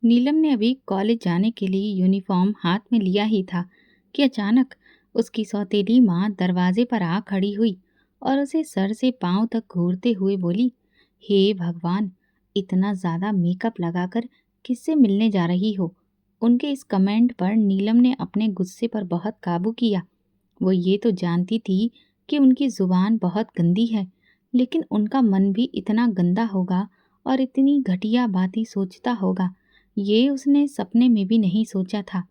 नीलम ने अभी कॉलेज जाने के लिए यूनिफॉर्म हाथ में लिया ही था कि अचानक उसकी सौतेली माँ दरवाजे पर आ खड़ी हुई और उसे सर से पांव तक घूरते हुए बोली, हे भगवान, इतना ज्यादा मेकअप लगाकर किससे मिलने जा रही हो। उनके इस कमेंट पर नीलम ने अपने गुस्से पर बहुत काबू किया। वो ये तो जानती थी कि उनकी जुबान बहुत गंदी है, लेकिन उनका मन भी इतना गंदा होगा और इतनी घटिया बातें सोचता होगा, ये उसने सपने में भी नहीं सोचा था।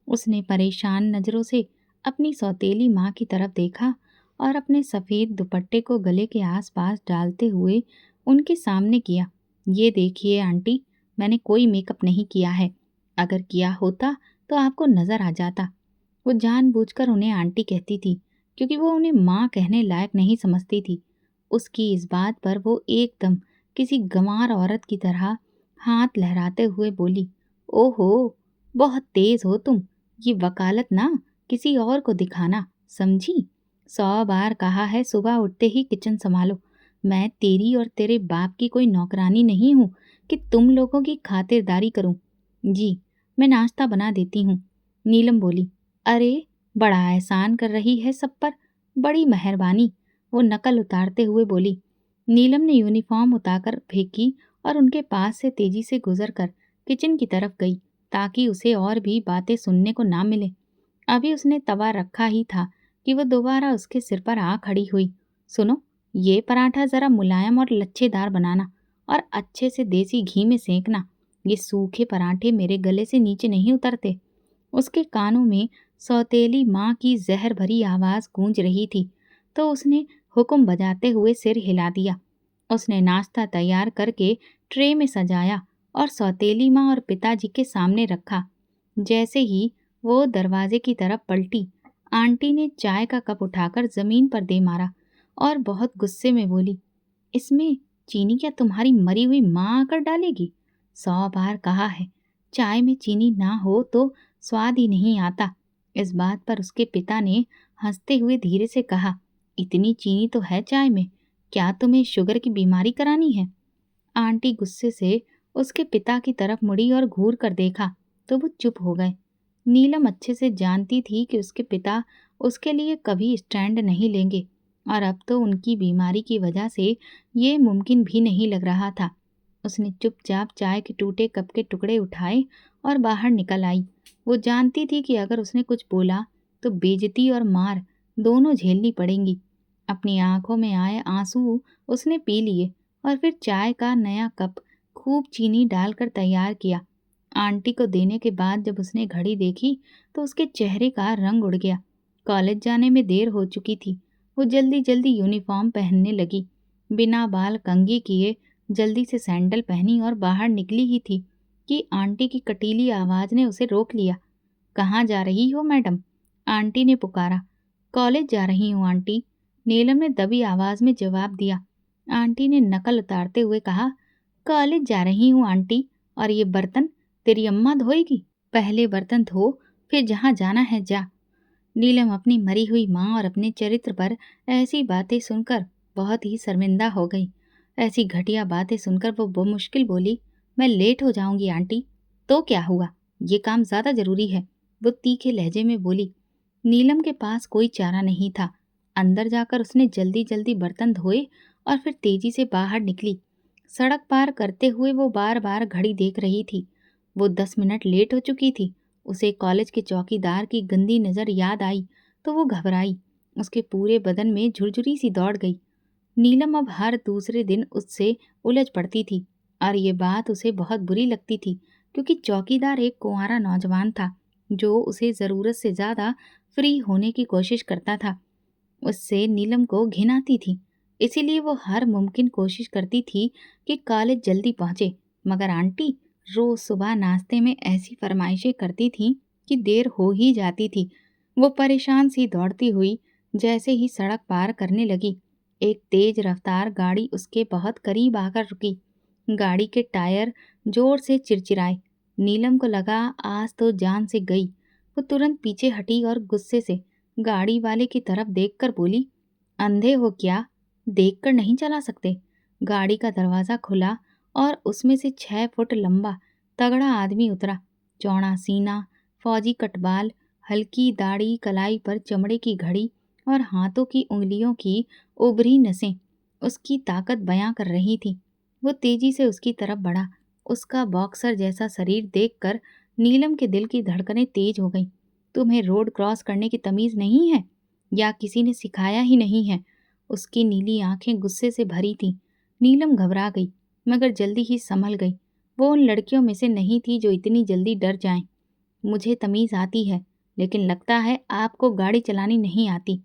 उसने परेशान नजरों से अपनी सौतेली माँ की तरफ देखा और अपने सफ़ेद दुपट्टे को गले के आसपास डालते हुए उनके सामने किया। ये देखिए आंटी, मैंने कोई मेकअप नहीं किया है। अगर किया होता तो आपको नज़र आ जाता। वो जानबूझकर उन्हें आंटी कहती थी क्योंकि वो उन्हें माँ कहने लायक नहीं समझती थी। उसकी इस बात पर वो एकदम किसी गंवार औरत की तरह हाथ लहराते हुए बोली, ओहो, बहुत तेज हो तुम। ये वकालत ना किसी और को दिखाना, समझी। 100 बार कहा है सुबह उठते ही किचन संभालो। मैं तेरी और तेरे बाप की कोई नौकरानी नहीं हूँ कि तुम लोगों की खातिरदारी करूँ। जी, मैं नाश्ता बना देती हूँ, नीलम बोली। अरे, बड़ा एहसान कर रही है सब पर, बड़ी मेहरबानी, वो नकल उतारते हुए बोली। नीलम ने यूनिफॉर्म उतारकर फेंकी और उनके पास से तेजी से गुजरकर किचन की तरफ गई ताकि उसे और भी बातें सुनने को ना मिले। अभी उसने तवा रखा ही था कि वो दोबारा उसके सिर पर आ खड़ी हुई। सुनो, ये पराठा जरा मुलायम और लच्छेदार बनाना और अच्छे से देसी घी में सेंकना। ये सूखे पराठे मेरे गले से नीचे नहीं उतरते। उसके कानों में सौतेली माँ की जहर भरी आवाज गूंज रही थी, तो उसने हुक्म बजाते हुए सिर हिला दिया। उसने नाश्ता तैयार करके ट्रे में सजाया और सौतेली माँ और पिताजी के सामने रखा। जैसे ही वो दरवाजे की तरफ पलटी, आंटी ने चाय का कप उठाकर जमीन पर दे मारा और बहुत गुस्से में बोली, इसमें चीनी क्या तुम्हारी मरी हुई माँ आकर डालेगी। 100 बार कहा है, चाय में चीनी ना हो तो स्वाद ही नहीं आता। इस बात पर उसके पिता ने हंसते हुए धीरे से कहा, इतनी चीनी तो है चाय में, क्या तुम्हें शुगर की बीमारी करानी है। आंटी गुस्से से उसके पिता की तरफ मुड़ी और घूर कर देखा तो वो चुप हो गए। नीलम अच्छे से जानती थी कि उसके पिता उसके लिए कभी स्टैंड नहीं लेंगे और अब तो उनकी बीमारी की वजह से ये मुमकिन भी नहीं लग रहा था। उसने चुपचाप चाय के टूटे कप के टुकड़े उठाए और बाहर निकल आई। वो जानती थी कि अगर उसने कुछ बोला तो बेइज्जती और मार दोनों झेलनी पड़ेंगी। अपनी आंखों में आए आंसू उसने पी लिए और फिर चाय का नया कप खूब चीनी डालकर तैयार किया। आंटी को देने के बाद जब उसने घड़ी देखी तो उसके चेहरे का रंग उड़ गया। कॉलेज जाने में देर हो चुकी थी। वो जल्दी जल्दी यूनिफॉर्म पहनने लगी। बिना बाल कंघी किए जल्दी से सैंडल पहनी और बाहर निकली ही थी कि आंटी की कटीली आवाज ने उसे रोक लिया। कहाँ जा रही हो मैडम, आंटी ने पुकारा। कॉलेज जा रही हूँ आंटी, नीलम ने दबी आवाज में जवाब दिया। आंटी ने नकल उतारते हुए कहा, कॉलेज जा रही हूँ आंटी, और ये बर्तन तेरी अम्मा धोएगी। पहले बर्तन धो, फिर जहाँ जाना है जा। नीलम अपनी मरी हुई माँ और अपने चरित्र पर ऐसी बातें सुनकर बहुत ही शर्मिंदा हो गई। ऐसी घटिया बातें सुनकर वो मुश्किल बोली, मैं लेट हो जाऊंगी आंटी। तो क्या हुआ, ये काम ज्यादा जरूरी है, वो तीखे लहजे में बोली। नीलम के पास कोई चारा नहीं था। अंदर जाकर उसने जल्दी जल्दी बर्तन धोए और फिर तेजी से बाहर निकली। सड़क पार करते हुए वो बार बार घड़ी देख रही थी। वो 10 मिनट लेट हो चुकी थी। उसे कॉलेज के चौकीदार की गंदी नज़र याद आई तो वो घबराई। उसके पूरे बदन में झुरझुरी सी दौड़ गई। नीलम अब हर दूसरे दिन उससे उलझ पड़ती थी और ये बात उसे बहुत बुरी लगती थी क्योंकि चौकीदार एक कुंवारा नौजवान था जो उसे ज़रूरत से ज़्यादा फ्री होने की कोशिश करता था। उससे नीलम को घिन आती थी, इसीलिए वो हर मुमकिन कोशिश करती थी कि कॉलेज जल्दी पहुंचे। मगर आंटी रोज सुबह नाश्ते में ऐसी फरमाइशें करती थी कि देर हो ही जाती थी। वो परेशान सी दौड़ती हुई जैसे ही सड़क पार करने लगी, एक तेज रफ्तार गाड़ी उसके बहुत करीब आकर रुकी। गाड़ी के टायर जोर से चिरचिराए। नीलम को लगा आज तो जान से गई। वो तुरंत पीछे हटी और गुस्से से गाड़ी वाले की तरफ देखकर बोली, अंधे हो क्या, देखकर नहीं चला सकते। गाड़ी का दरवाज़ा खुला और उसमें से 6 फुट लंबा तगड़ा आदमी उतरा। चौड़ा सीना, फौजी कटबाल, हल्की दाढ़ी, कलाई पर चमड़े की घड़ी और हाथों की उंगलियों की उभरी नसें उसकी ताकत बयां कर रही थी। वो तेजी से उसकी तरफ बढ़ा। उसका बॉक्सर जैसा शरीर देखकर नीलम के दिल की धड़कनें तेज हो गईं। तुम्हें रोड क्रॉस करने की तमीज नहीं है, या किसी ने सिखाया ही नहीं है? उसकी नीली आंखें गुस्से से भरी थीं। नीलम घबरा गई, मगर जल्दी ही संभल गई। वो उन लड़कियों में से नहीं थी जो इतनी जल्दी डर जाएं। मुझे तमीज आती है, लेकिन लगता है आपको गाड़ी चलानी नहीं आती,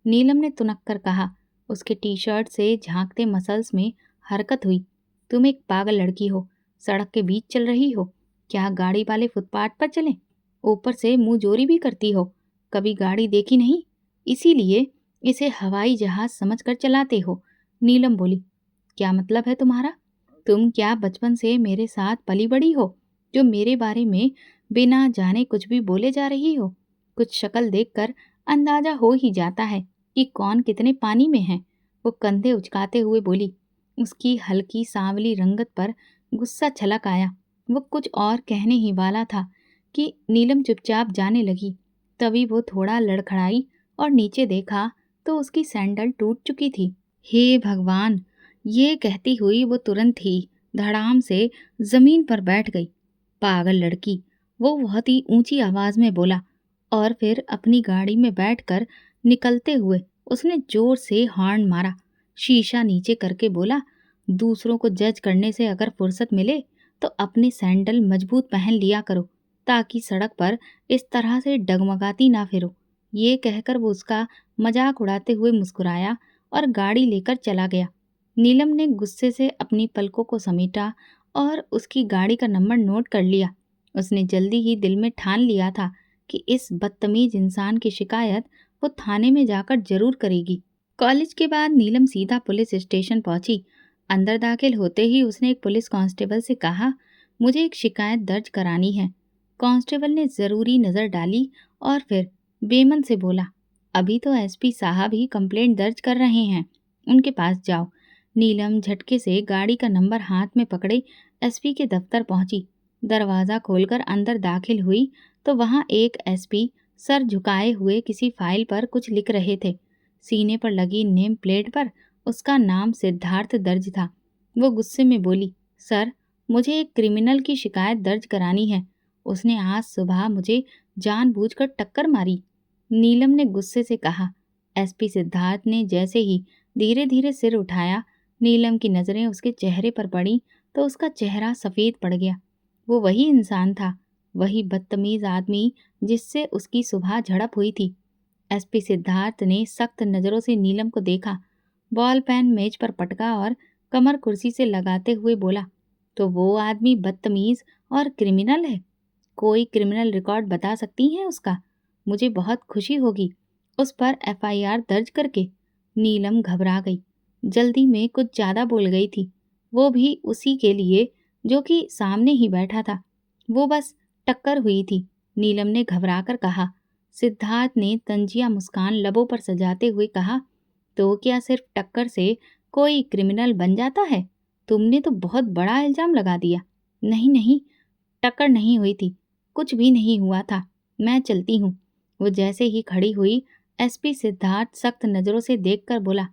नीलम ने तुनक कर कहा। उसके टी शर्ट से झांकते मसल्स में हरकत हुई। तुम एक पागल लड़की हो, सड़क के बीच चल रही हो। क्या गाड़ी वाले फुटपाथ पर चलें? ऊपर से मुंह जोरी भी करती हो। कभी गाड़ी देखी नहीं, इसीलिए इसे हवाई जहाज समझकर चलाते हो। नीलम बोली। क्या मतलब है तुम्हारा? तुम क्या बचपन से मेरे साथ पली बड़ी हो, जो मेरे बारे में बिना जाने कुछ भी बोले जा रही हो? कुछ शक्ल देखकर अंदाजा हो ही जाता है कि कौन कितने पानी में है। वो कंधे उचकाते हुए बोली। उसकी हल्की सांवली रंगत पर गुस्सा छलक आया। वो कुछ और कहने ही वाला था कि नीलम चुपचाप जाने लगी। तभी वो थोड़ा लड़खड़ाई और नीचे देखा तो उसकी सैंडल टूट चुकी थी। हे भगवान! ये कहती हुई वो तुरंत ही धड़ाम से जमीन पर बैठ गई। पागल लड़की, वो बहुत ही ऊंची आवाज में बोला। और फिर अपनी गाड़ी में बैठकर निकलते हुए उसने जोर से हॉर्न मारा। शीशा नीचे करके बोला, दूसरों को जज करने से अगर फुर्सत मिले तो अपने सैंडल मजबूत पहन लिया करो, ताकि सड़क पर इस तरह से डगमगाती ना फिरो। ये कहकर वो उसका मजाक उड़ाते हुए मुस्कुराया और गाड़ी लेकर चला गया। नीलम ने गुस्से से अपनी पलकों को समेटा और उसकी गाड़ी का नंबर नोट कर लिया। उसने जल्दी ही दिल में ठान लिया था कि इस बदतमीज इंसान की शिकायत वो थाने में जाकर जरूर करेगी। कॉलेज के बाद नीलम सीधा पुलिस स्टेशन पहुंची। अंदर दाखिल होते ही उसने एक पुलिस कांस्टेबल से कहा, मुझे एक शिकायत दर्ज करानी है। कांस्टेबल ने जरूरी नजर डाली और फिर बेमन से बोला, अभी तो एसपी साहब ही कंप्लेंट दर्ज कर रहे हैं, उनके पास जाओ। नीलम झटके से गाड़ी का नंबर हाथ में पकड़े एसपी के दफ्तर पहुंची। दरवाजा खोलकर अंदर दाखिल हुई तो वहां एक एसपी सर झुकाए हुए किसी फाइल पर कुछ लिख रहे थे। सीने पर लगी नेम प्लेट पर उसका नाम सिद्धार्थ दर्ज था। वो गुस्से में बोली, सर, मुझे एक क्रिमिनल की शिकायत दर्ज करानी है। उसने आज सुबह मुझे जानबूझकर टक्कर मारी। नीलम ने गुस्से से कहा। एसपी सिद्धार्थ ने जैसे ही धीरे धीरे सिर उठाया, नीलम की नजरें उसके चेहरे पर पड़ी तो उसका चेहरा सफेद पड़ गया। वो वही इंसान था, वही बदतमीज आदमी जिससे उसकी सुबह झड़प हुई थी। एसपी सिद्धार्थ ने सख्त नजरों से नीलम को देखा, बॉल पेन मेज पर पटका और कमर कुर्सी से लगाते हुए बोला, तो वो आदमी बदतमीज और क्रिमिनल है? कोई क्रिमिनल रिकॉर्ड बता सकती हैं उसका? मुझे बहुत खुशी होगी उस पर एफआईआर दर्ज करके। नीलम घबरा गई, जल्दी में कुछ ज्यादा बोल गई थी, वो भी उसी के लिए जो कि सामने ही बैठा था। वो बस टक्कर हुई थी, नीलम ने घबराकर कहा। सिद्धार्थ ने तंजिया मुस्कान लबों पर सजाते हुए कहा, तो क्या सिर्फ टक्कर से कोई क्रिमिनल बन जाता है? तुमने तो बहुत बड़ा इल्जाम लगा दिया। नहीं नहीं, टक्कर नहीं हुई थी, कुछ भी नहीं हुआ था, मैं चलती हूँ। वो जैसे ही खड़ी हुई, एसपी सिद्धार्थ सख्त नजरों से देखकर बोला,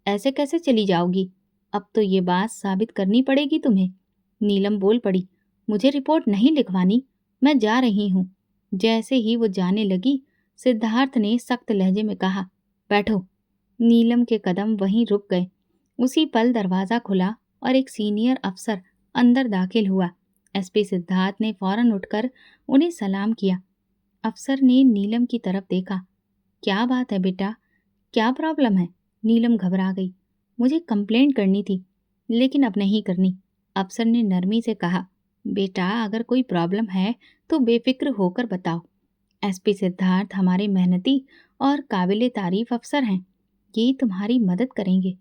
ऐसे कैसे चली जाओगी? अब तो ये बात साबित करनी पड़ेगी तुम्हें। नीलम बोल पड़ी, मुझे रिपोर्ट नहीं लिखवानी, मैं जा रही हूँ। जैसे ही वो जाने लगी, सिद्धार्थ ने सख्त लहजे में कहा, बैठो। नीलम के कदम वहीं रुक गए। उसी पल दरवाजा खुला और एक सीनियर अफसर अंदर दाखिल हुआ। एसपी सिद्धार्थ ने फौरन उठकर उन्हें सलाम किया। अफसर ने नीलम की तरफ देखा। क्या बात है बेटा, क्या प्रॉब्लम है? नीलम घबरा गई। मुझे कंप्लेंट करनी थी, लेकिन अब नहीं करनी, अफसर ने नरमी से कहा। बेटा, अगर कोई प्रॉब्लम है तो बेफिक्र होकर बताओ। एसपी सिद्धार्थ हमारे मेहनती और काबिले तारीफ अफसर हैं, ये तुम्हारी मदद करेंगे।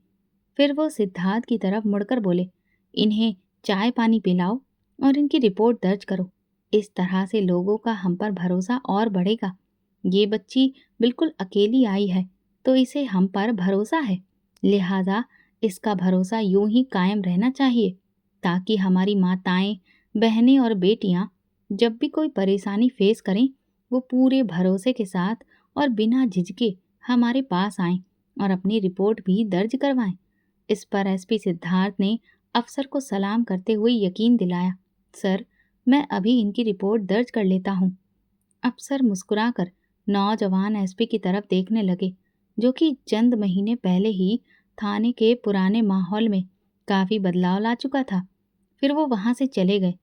फिर वो सिद्धार्थ की तरफ मुड़कर बोले, इन्हें चाय पानी पिलाओ और इनकी रिपोर्ट दर्ज करो। इस तरह से लोगों का हम पर भरोसा और बढ़ेगा। ये बच्ची बिल्कुल अकेली आई है, तो इसे हम पर भरोसा है, लिहाजा इसका भरोसा यूं ही कायम रहना चाहिए, ताकि हमारी माताएं, बहनें और बेटियां जब भी कोई परेशानी फेस करें, वो पूरे भरोसे के साथ और बिना झिझके हमारे पास आएं और अपनी रिपोर्ट भी दर्ज करवाएं। इस पर एसपी सिद्धार्थ ने अफसर को सलाम करते हुए यकीन दिलाया, सर, मैं अभी इनकी रिपोर्ट दर्ज कर लेता हूँ। अफसर मुस्कुराकर नौजवान एसपी की तरफ देखने लगे, जो कि चंद महीने पहले ही थाने के पुराने माहौल में काफी बदलाव ला चुका था। फिर वो वहां से चले गए।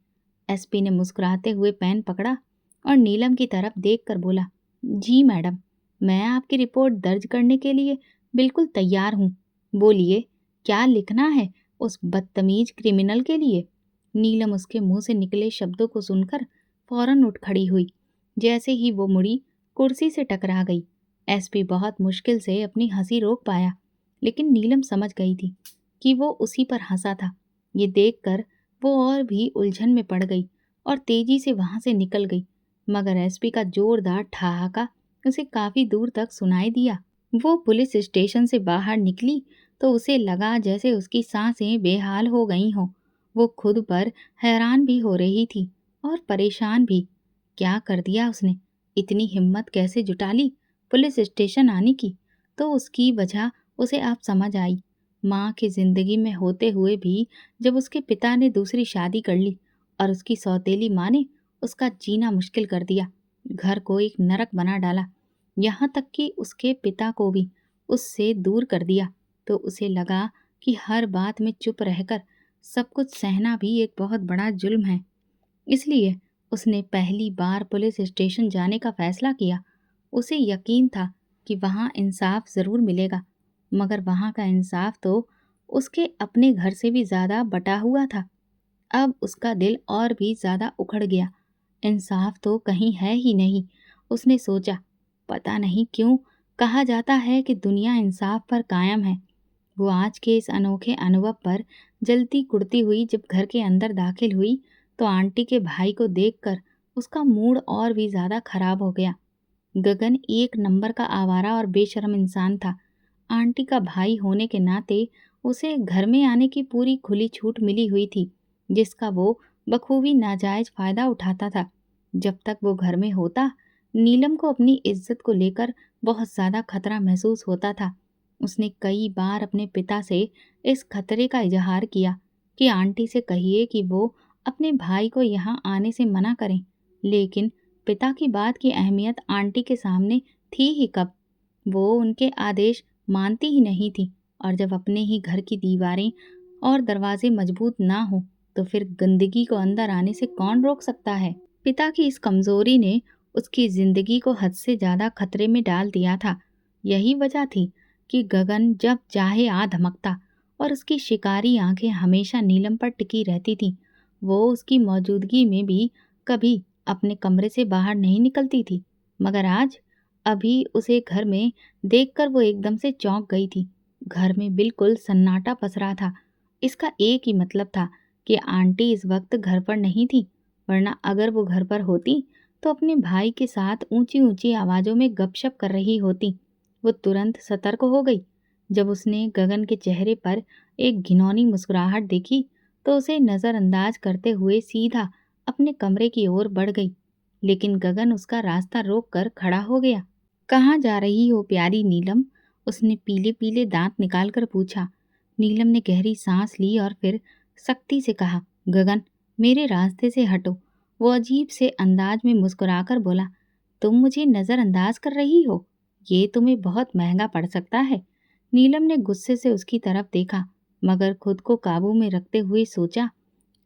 एसपी ने मुस्कुराते हुए पेन पकड़ा और नीलम की तरफ देखकर बोला, जी मैडम, मैं आपकी रिपोर्ट दर्ज करने के लिए बिल्कुल तैयार हूँ। बोलिए, क्या लिखना है उस बदतमीज क्रिमिनल के लिए? नीलम उसके मुंह से निकले शब्दों को सुनकर फौरन उठ खड़ी हुई। जैसे ही वो मुड़ी, कुर्सी से टकरा गई। एसपी बहुत मुश्किल से अपनी हंसी रोक पाया, लेकिन नीलम समझ गई थी कि वो उसी पर हंसा था। ये देखकर वो और भी उलझन में पड़ गई और तेजी से वहां से निकल गई, मगर एसपी का जोरदार ठहाका उसे काफी दूर तक सुनाई दिया। वो पुलिस स्टेशन से बाहर निकली तो उसे लगा जैसे उसकी सांसें बेहाल हो गई हों। वो खुद पर हैरान भी हो रही थी और परेशान भी। क्या कर दिया उसने? इतनी हिम्मत कैसे जुटा ली पुलिस स्टेशन आने की? तो उसकी वजह उसे अब समझ आई। माँ की जिंदगी में होते हुए भी जब उसके पिता ने दूसरी शादी कर ली और उसकी सौतेली माँ ने उसका जीना मुश्किल कर दिया, घर को एक नरक बना डाला, यहाँ तक कि उसके पिता को भी उससे दूर कर दिया, तो उसे लगा कि हर बात में चुप रहकर सब कुछ सहना भी एक बहुत बड़ा जुल्म है। इसलिए उसने पहली बार पुलिस स्टेशन जाने का फैसला किया। उसे यकीन था कि वहाँ इंसाफ ज़रूर मिलेगा, मगर वहाँ का इंसाफ तो उसके अपने घर से भी ज़्यादा बटा हुआ था। अब उसका दिल और भी ज़्यादा उखड़ गया। इंसाफ तो कहीं है ही नहीं। उसने सोचा, पता नहीं क्यों कहा जाता है कि दुनिया इंसाफ पर कायम है। वो आज के इस अनोखे अनुभव पर जलती कुड़ती हुई जब घर के अंदर दाखिल हुई, तो आंटी के भाई को देखकर उसका मूड और भी ज़्यादा खराब हो गया। गगन एक नंबर का आवारा और बेशर्म इंसान था। आंटी का भाई होने के नाते उसे घर में आने की पूरी खुली छूट मिली हुई थी, जिसका वो बखूबी नाजायज फायदा उठाता था। जब तक वो घर में होता, नीलम को अपनी इज्जत को लेकर बहुत ज्यादा खतरा महसूस होता था। उसने कई बार अपने पिता से इस खतरे का इजहार किया कि आंटी से कहिए कि वो अपने भाई को यहाँ आने से मना करें, लेकिन पिता की बात की अहमियत आंटी के सामने थी ही कब। वो उनके आदेश मानती ही नहीं थी, और जब अपने ही घर की दीवारें और दरवाजे मजबूत ना हो, तो फिर गंदगी को अंदर आने से कौन रोक सकता है। पिता की इस कमजोरी ने उसकी जिंदगी को हद से ज्यादा खतरे में डाल दिया था। यही वजह थी कि गगन जब चाहे आ धमकता और उसकी शिकारी आंखें हमेशा नीलम पर टिकी रहती थीं। वो उसकी मौजूदगी में भी कभी अपने कमरे से बाहर नहीं निकलती थी, मगर आज अभी उसे घर में देखकर वो एकदम से चौंक गई थी। घर में बिल्कुल सन्नाटा पसरा था। इसका एक ही मतलब था कि आंटी इस वक्त घर पर नहीं थी, वरना अगर वो घर पर होती तो अपने भाई के साथ ऊंची ऊंची आवाजों में गपशप कर रही होती। वो तुरंत सतर्क हो गई। जब उसने गगन के चेहरे पर एक घिनौनी मुस्कुराहट देखी, तो उसे नजरअंदाज करते हुए सीधा अपने कमरे की ओर बढ़ गई। लेकिन गगन उसका रास्ता रोक कर खड़ा हो गया। कहाँ जा रही हो प्यारी नीलम? उसने पीले पीले दांत निकालकर पूछा। नीलम ने गहरी सांस ली और फिर सख्ती से कहा, गगन, मेरे रास्ते से हटो। वो अजीब से अंदाज में मुस्कुराकर बोला, तुम मुझे नजरअंदाज कर रही हो? ये तुम्हें बहुत महंगा पड़ सकता है। नीलम ने गुस्से से उसकी तरफ देखा, मगर खुद को काबू में रखते हुए सोचा,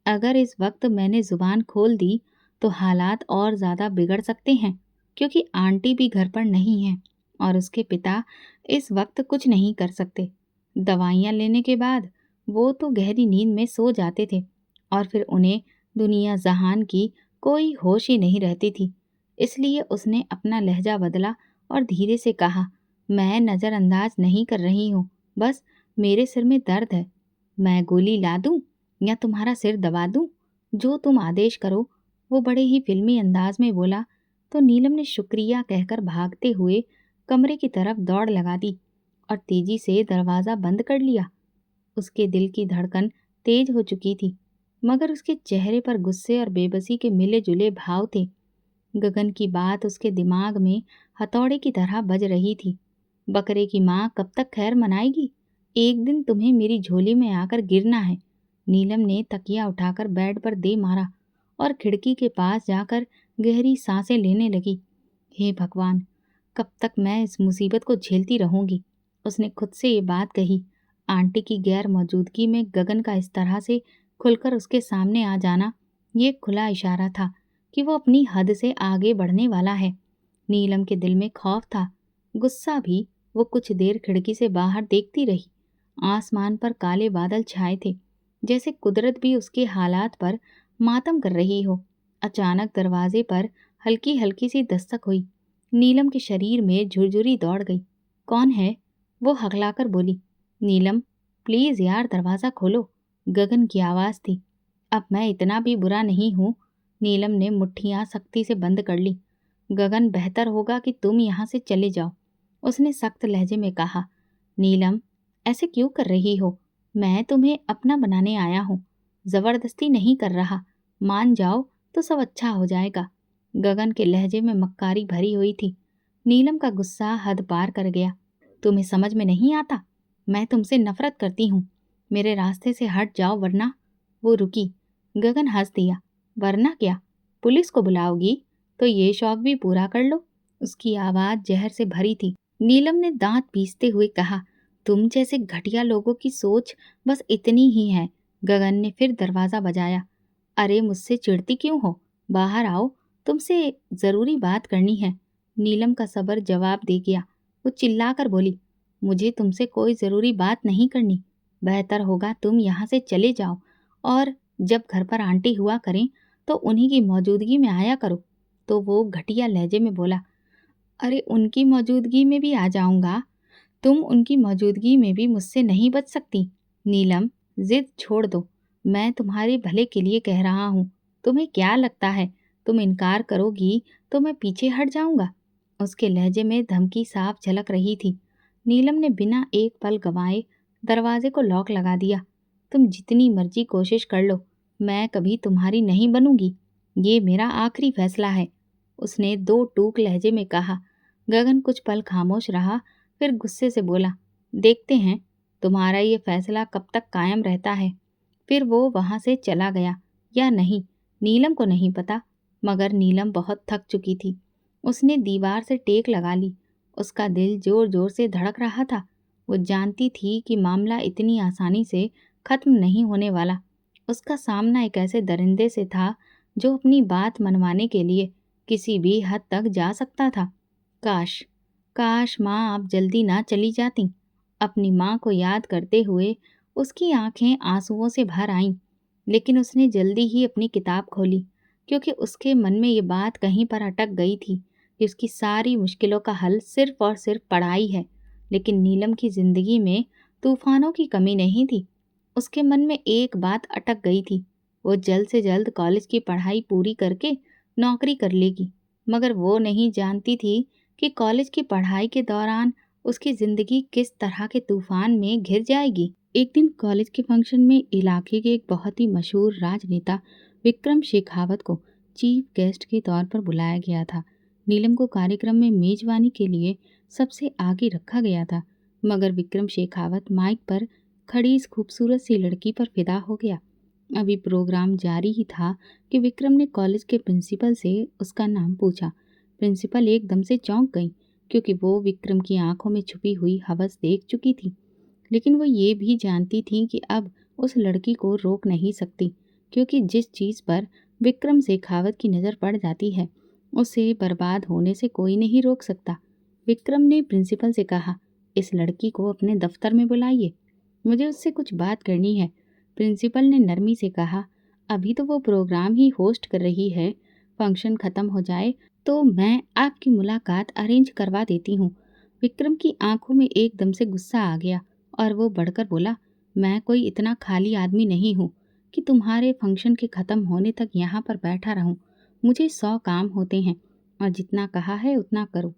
अगर इस वक्त मैंने जुबान खोल दी तो हालात और ज्यादा बिगड़ सकते हैं, क्योंकि आंटी भी घर पर नहीं है और उसके पिता इस वक्त कुछ नहीं कर सकते। दवाइयाँ लेने के बाद वो तो गहरी नींद में सो जाते थे और फिर उन्हें दुनिया जहान की कोई होश ही नहीं रहती थी। इसलिए उसने अपना लहजा बदला और धीरे से कहा, मैं नज़रअंदाज नहीं कर रही हूँ, बस मेरे सिर में दर्द है। मैं गोली ला दूँ या तुम्हारा सिर दबा दूँ? जो तुम आदेश करो। वो बड़े ही फिल्मी अंदाज में बोला, तो नीलम ने शुक्रिया कहकर भागते हुए कमरे की तरफ दौड़ लगा दी और तेजी से दरवाज़ा बंद कर लिया। उसके दिल की धड़कन तेज हो चुकी थी। मगर उसके चेहरे पर गुस्से और बेबसी के मिले जुले भाव थे। गगन की बात उसके दिमाग में हथौड़े की तरह बज रही थी। बकरे की माँ कब तक खैर मनाएगी? एक दिन तुम्हें मेरी झोली में आकर गिरना है। नीलम ने तकिया उठाकर बेड पर दे मारा और खिड़की के पास जाकर गहरी सांसें लेने लगी। हे भगवान, कब तक मैं इस मुसीबत को झेलती रहूंगी? उसने खुद से ये बात कही। आंटी की गैर मौजूदगी में गगन का इस तरह से खुलकर उसके सामने आ जाना, ये खुला इशारा था कि वो अपनी हद से आगे बढ़ने वाला है। नीलम के दिल में खौफ था, गुस्सा भी। वो कुछ देर खिड़की से बाहर देखती रही। आसमान पर काले बादल छाए थे, जैसे कुदरत भी उसके हालात पर मातम कर रही हो। अचानक दरवाजे पर हल्की हल्की सी दस्तक हुई। नीलम के शरीर में झुरझुरी दौड़ गई। कौन है? वो हकलाकर बोली। नीलम, प्लीज यार दरवाज़ा खोलो, गगन की आवाज़ थी। अब मैं इतना भी बुरा नहीं हूँ। नीलम ने मुट्ठियां सख्ती से बंद कर ली। गगन, बेहतर होगा कि तुम यहाँ से चले जाओ, उसने सख्त लहजे में कहा। नीलम, ऐसे क्यों कर रही हो? मैं तुम्हें अपना बनाने आया हूँ, जबरदस्ती नहीं कर रहा। मान जाओ तो सब अच्छा हो जाएगा। गगन के लहजे में मक्कारी भरी हुई थी। नीलम का गुस्सा हद पार कर गया। तुम्हें समझ में नहीं आता? मैं तुमसे नफरत करती हूँ। मेरे रास्ते से हट जाओ वरना। वो रुकी। गगन हंस दिया। वरना क्या? पुलिस को बुलाओगी? तो ये शौक भी पूरा कर लो। उसकी आवाज जहर से भरी थी। नीलम ने दांत पीसते हुए कहा, तुम जैसे घटिया लोगों की सोच बस इतनी ही है। गगन ने फिर दरवाजा बजाया। अरे मुझसे चिढ़ती क्यों हो? बाहर आओ, तुमसे जरूरी बात करनी है। नीलम का सब्र जवाब दे गया। वो चिल्लाकर बोली, मुझे तुमसे कोई जरूरी बात नहीं करनी। बेहतर होगा तुम यहाँ से चले जाओ और जब घर पर आंटी हुआ करें तो उन्हीं की मौजूदगी में आया करो। तो वो घटिया लहजे में बोला, अरे उनकी मौजूदगी में भी आ जाऊंगा। तुम उनकी मौजूदगी में भी मुझसे नहीं बच सकती। नीलम, जिद छोड़ दो। मैं तुम्हारे भले के लिए कह रहा हूँ। तुम्हें क्या लगता है तुम इनकार करोगी तो मैं पीछे हट जाऊंगा? उसके लहजे में धमकी साफ झलक रही थी। नीलम ने बिना एक पल गंवाए दरवाजे को लॉक लगा दिया। तुम जितनी मर्जी कोशिश कर लो, मैं कभी तुम्हारी नहीं बनूंगी। ये मेरा आखिरी फैसला है, उसने दो टूक लहजे में कहा। गगन कुछ पल खामोश रहा, फिर गुस्से से बोला, देखते हैं तुम्हारा ये फैसला कब तक कायम रहता है। फिर वो वहां से चला गया या नहीं, नीलम को नहीं पता, मगर नीलम बहुत थक चुकी थी। उसने दीवार से टेक लगा ली। उसका दिल जोर जोर से धड़क रहा था। वो जानती थी कि मामला इतनी आसानी से खत्म नहीं होने वाला। उसका सामना एक ऐसे दरिंदे से था जो अपनी बात मनवाने के लिए किसी भी हद तक जा सकता था। काश, काश माँ आप जल्दी ना चली जाती। अपनी माँ को याद करते हुए उसकी आंखें आंसुओं से भर आईं। लेकिन उसने जल्दी ही अपनी किताब खोली, क्योंकि उसके मन में ये बात कहीं पर अटक गई थी कि उसकी सारी मुश्किलों का हल सिर्फ और सिर्फ पढ़ाई है। लेकिन नीलम की जिंदगी में तूफानों की कमी नहीं थी। उसके मन में एक बात अटक गई थी, वो जल्द से जल्द कॉलेज की पढ़ाई पूरी करके नौकरी कर लेगी। मगर वो नहीं जानती थी कि कॉलेज की पढ़ाई के दौरान उसकी जिंदगी किस तरह के तूफान में घिर जाएगी। एक दिन कॉलेज के फंक्शन में इलाके के एक बहुत ही मशहूर राजनेता विक्रम शेखावत को चीफ गेस्ट के तौर पर बुलाया गया था। नीलम को कार्यक्रम में मेजबानी के लिए सबसे आगे रखा गया था, मगर विक्रम शेखावत माइक पर खड़ी इस खूबसूरत सी लड़की पर फिदा हो गया। अभी प्रोग्राम जारी ही था कि विक्रम ने कॉलेज के प्रिंसिपल से उसका नाम पूछा। प्रिंसिपल एकदम से चौंक गई, क्योंकि वो विक्रम की आंखों में छुपी हुई हवस देख चुकी थी। लेकिन वो ये भी जानती थी कि अब उस लड़की को रोक नहीं सकती, क्योंकि जिस चीज़ पर विक्रम शेखावत की नज़र पड़ जाती है उसे बर्बाद होने से कोई नहीं रोक सकता। विक्रम ने प्रिंसिपल से कहा, इस लड़की को अपने दफ्तर में बुलाइए, मुझे उससे कुछ बात करनी है। प्रिंसिपल ने नरमी से कहा, अभी तो वो प्रोग्राम ही होस्ट कर रही है, फंक्शन ख़त्म हो जाए तो मैं आपकी मुलाकात अरेंज करवा देती हूँ। विक्रम की आंखों में एकदम से गुस्सा आ गया और वो बढ़कर बोला, मैं कोई इतना खाली आदमी नहीं हूँ कि तुम्हारे फंक्शन के ख़त्म होने तक यहाँ पर बैठा रहूँ। मुझे 100 काम होते हैं और जितना कहा है उतना करो।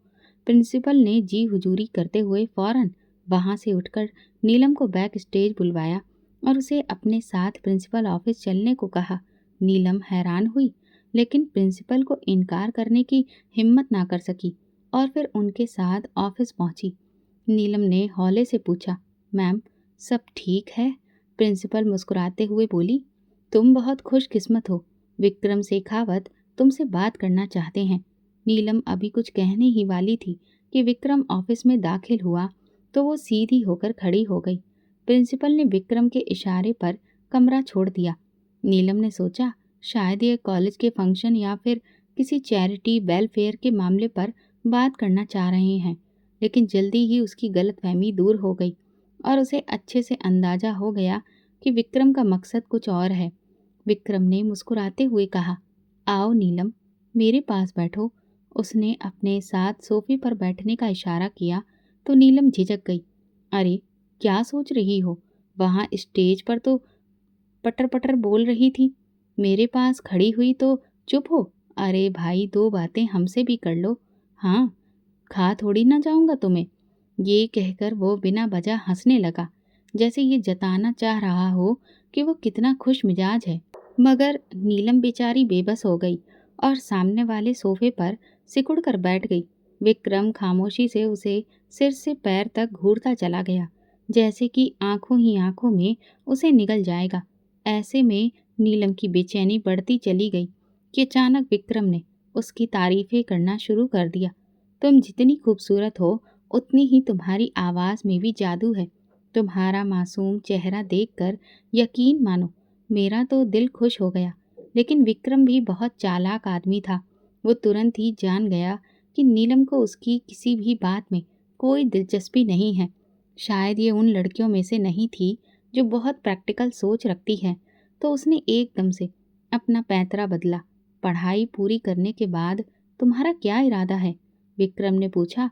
प्रिंसिपल ने जी हुजूरी करते हुए फौरन वहाँ से उठकर नीलम को बैक स्टेज बुलवाया और उसे अपने साथ प्रिंसिपल ऑफिस चलने को कहा। नीलम हैरान हुई, लेकिन प्रिंसिपल को इनकार करने की हिम्मत ना कर सकी और फिर उनके साथ ऑफिस पहुंची। नीलम ने हौले से पूछा, मैम, सब ठीक है? प्रिंसिपल मुस्कुराते हुए बोली, तुम बहुत खुशकिस्मत हो। विक्रम शेखावत तुमसे बात करना चाहते हैं। नीलम अभी कुछ कहने ही वाली थी कि विक्रम ऑफिस में दाखिल हुआ तो वो सीधी होकर खड़ी हो गई। प्रिंसिपल ने विक्रम के इशारे पर कमरा छोड़ दिया। नीलम ने सोचा, शायद ये कॉलेज के फंक्शन या फिर किसी चैरिटी वेलफेयर के मामले पर बात करना चाह रहे हैं, लेकिन जल्दी ही उसकी गलतफहमी दूर हो गई और उसे अच्छे से अंदाजा हो गया कि विक्रम का मकसद कुछ और है। विक्रम ने मुस्कुराते हुए कहा, आओ नीलम, मेरे पास बैठो। उसने अपने साथ सोफे पर बैठने का इशारा किया तो नीलम झिझक गई। अरे, क्या सोच रही हो? वहाँ स्टेज पर तो पटर पटर बोल रही थी, मेरे पास खड़ी हुई तो चुप हो? अरे भाई, दो बातें हमसे भी कर लो। हाँ, खा थोड़ी ना जाऊंगा तुम्हें। ये कहकर वो बिना वजह हंसने लगा, जैसे ये जताना चाह रहा हो कि वो कितना खुश मिजाज है। मगर नीलम बेचारी बेबस हो गई और सामने वाले सोफे पर सिकुड़ कर बैठ गई। विक्रम खामोशी से उसे सिर से पैर तक घूरता चला गया, जैसे कि आंखों ही आंखों में उसे निगल जाएगा। ऐसे में नीलम की बेचैनी बढ़ती चली गई कि अचानक विक्रम ने उसकी तारीफें करना शुरू कर दिया। तुम जितनी खूबसूरत हो, उतनी ही तुम्हारी आवाज़ में भी जादू है। तुम्हारा मासूम चेहरा देखकर यकीन मानो, मेरा तो दिल खुश हो गया। लेकिन विक्रम भी बहुत चालाक आदमी था। वो तुरंत ही जान गया कि नीलम को उसकी किसी भी बात में कोई दिलचस्पी नहीं है। शायद ये उन लड़कियों में से नहीं थी जो बहुत प्रैक्टिकल सोच रखती है। तो उसने एकदम से अपना पैंतरा बदला। पढ़ाई पूरी करने के बाद तुम्हारा क्या इरादा है? विक्रम ने पूछा।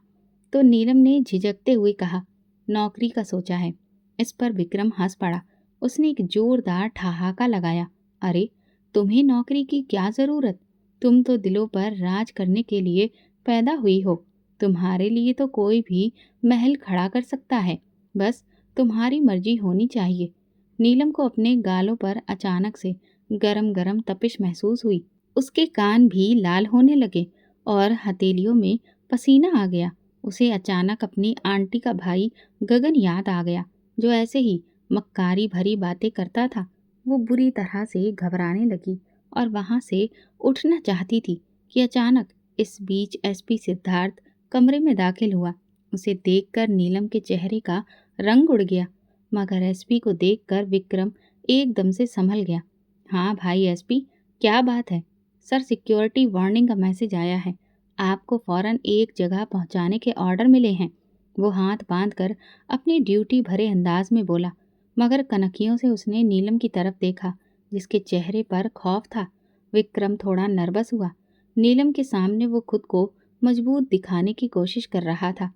तो नीलम ने झिझकते हुए कहा, नौकरी का सोचा है। इस पर विक्रम हंस पड़ा। उसने एक जोरदार ठहाका लगाया। अरे, तुम्हें नौकरी की क्या ज़रूरत? तुम तो दिलों पर राज करने के लिए पैदा हुई हो। तुम्हारे लिए तो कोई भी महल खड़ा कर सकता है। बस तुम्हारी मर्जी होनी चाहिए। नीलम को अपने गालों पर अचानक से गरम गरम तपिश महसूस हुई। उसके कान भी लाल होने लगे और हथेलियों में पसीना आ गया। उसे अचानक अपनी आंटी का भाई गगन याद आ गया, जो ऐसे ही मक्कारी भरी बातें करता था। वो बुरी तरह से घबराने लगी और वहां से उठना चाहती थी कि अचानक इस बीच एसपी सिद्धार्थ कमरे में दाखिल हुआ। उसे देखकर नीलम के चेहरे का रंग उड़ गया, मगर एसपी को देखकर विक्रम एकदम से संभल गया। हाँ भाई एसपी, क्या बात है? सर, सिक्योरिटी वार्निंग का मैसेज आया है। आपको फौरन एक जगह पहुंचाने के ऑर्डर मिले हैं। वो हाथ बांधकर अपनी ड्यूटी भरे अंदाज में बोला, मगर कनखियों से उसने नीलम की तरफ देखा, जिसके चेहरे पर खौफ था। विक्रम थोड़ा नर्वस हुआ। नीलम के सामने वो खुद को मजबूत दिखाने की कोशिश कर रहा था।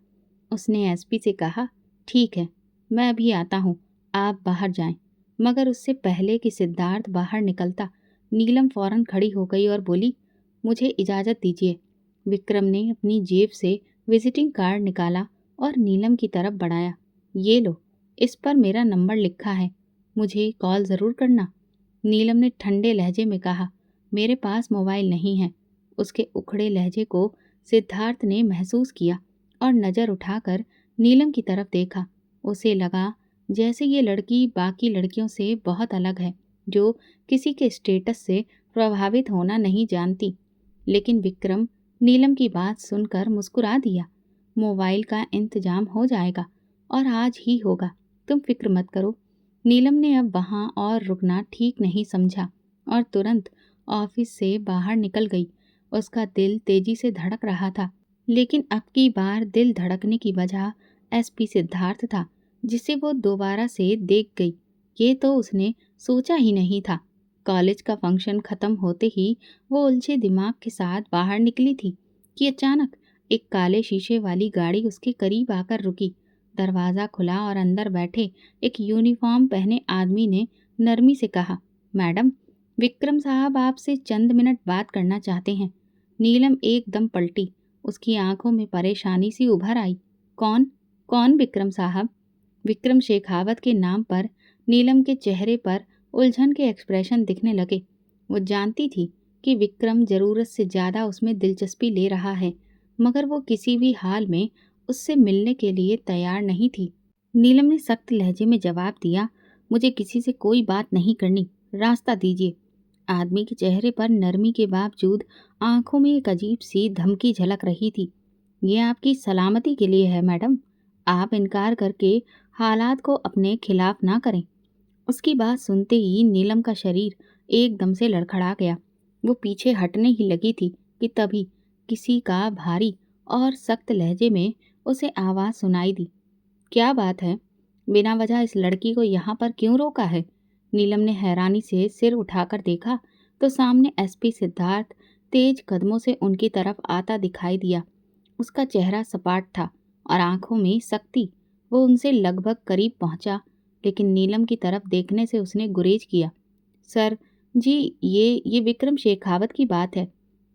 उसने एसपी से कहा, ठीक है, मैं अभी आता हूँ, आप बाहर जाएं। मगर उससे पहले कि सिद्धार्थ बाहर निकलता, नीलम फौरन खड़ी हो गई और बोली, मुझे इजाज़त दीजिए। विक्रम ने अपनी जेब से विजिटिंग कार्ड निकाला और नीलम की तरफ बढ़ाया। ये लो, इस पर मेरा नंबर लिखा है, मुझे कॉल ज़रूर करना। नीलम ने ठंडे लहजे में कहा, मेरे पास मोबाइल नहीं है। उसके उखड़े लहजे को सिद्धार्थ ने महसूस किया और नज़र उठाकर नीलम की तरफ देखा। उसे लगा जैसे ये लड़की बाकी लड़कियों से बहुत अलग है, जो किसी के स्टेटस से प्रभावित होना नहीं जानती। लेकिन विक्रम नीलम की बात सुनकर मुस्कुरा दिया। मोबाइल का इंतजाम हो जाएगा और आज ही होगा, तुम फिक्र मत करो। नीलम ने अब वहाँ और रुकना ठीक नहीं समझा और तुरंत ऑफिस से बाहर निकल गई। उसका दिल तेजी से धड़क रहा था, लेकिन अब की बार दिल धड़कने की वजह एसपी सिद्धार्थ था, जिसे वो दोबारा से देख गई। ये तो उसने सोचा ही नहीं था। कॉलेज का फंक्शन खत्म होते ही वो उलझे दिमाग के साथ बाहर निकली थी कि अचानक एक काले शीशे वाली गाड़ी उसके करीब आकर रुकी। दरवाज़ा खुला और अंदर बैठे एक यूनिफॉर्म पहने आदमी ने नरमी से कहा, मैडम, विक्रम साहब आपसे चंद मिनट बात करना चाहते हैं। नीलम एकदम पलटी। उसकी आंखों में परेशानी सी उभर आई। कौन? कौन विक्रम साहब? विक्रम शेखावत के नाम पर नीलम के चेहरे पर उलझन के एक्सप्रेशन दिखने लगे। वो जानती थी कि विक्रम ज़रूरत से ज़्यादा उसमें दिलचस्पी ले रहा है, मगर वो किसी भी हाल में उससे मिलने के लिए तैयार नहीं थी। नीलम ने सख्त लहजे में जवाब दिया, मुझे किसी से कोई बात नहीं करनी, रास्ता दीजिए। आदमी के चेहरे पर नरमी के बावजूद आंखों में एक अजीब सी धमकी झलक रही थी। ये आपकी सलामती के लिए है मैडम, आप इनकार करके हालात को अपने खिलाफ ना करें। उसकी बात सुनते ही नीलम का शरीर एकदम से लड़खड़ा गया। वो पीछे हटने ही लगी थी कि तभी किसी का भारी और सख्त लहजे में उसे आवाज़ सुनाई दी। क्या बात है? बिना वजह इस लड़की को यहाँ पर क्यों रोका है? नीलम ने हैरानी से सिर उठाकर देखा तो सामने एसपी सिद्धार्थ तेज कदमों से उनकी तरफ आता दिखाई दिया। उसका चेहरा सपाट था और आंखों में सख्ती। वो उनसे लगभग करीब पहुंचा, लेकिन नीलम की तरफ देखने से उसने गुरेज किया। सर जी, ये विक्रम शेखावत की बात है।